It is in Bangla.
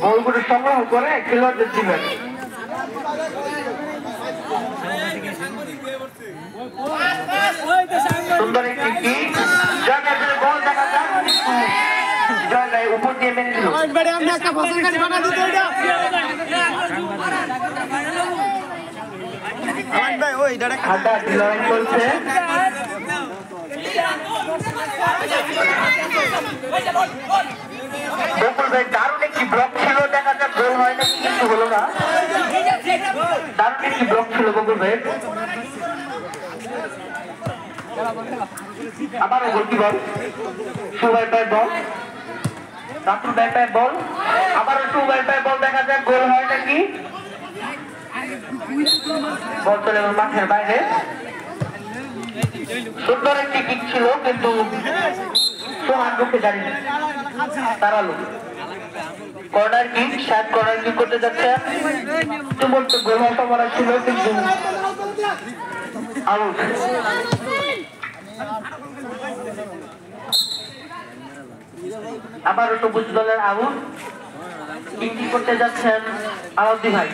বলগুলো সংগ্রহ করে খেলোয়াড়দের দিবেন। সুন্দর একটি কিক, জয়নাথের বল দেখা যাক, জয়নাথ উপর দিয়ে মেরে দিল। হাড্ডাহাড্ডি লড়াই চলছে। বকুল ভাই দারুণ একটি ব্লক ছিল, দেখা যাক গোল হয় নাকি, কিন্তু হলো না। দারুণ একটি ব্লক ছিল বকুল ভাই। আবারও গোলকিপার সুবাই ভাই বল, রাতুল ভাই ভাই বল, আবারও সুবাই ভাই বল, দেখা যাক গোল হয় নাকি। বল চলে গেল মাঠের বাইরে। সুন্দর একটি কিক ছিল, কিন্তু সোহান রুখে দাঁড়িয়ে দাঁড়ালো। Corner kick, shirt corner kick করতে যাচ্ছে, বলতে গোল হওয়ার সম্ভাবনা ছিল, কিন্তু আউট। আবারও সবুজ দলের আউট। কিক করতে যাচ্ছেন আলাউদ্দিন ভাই।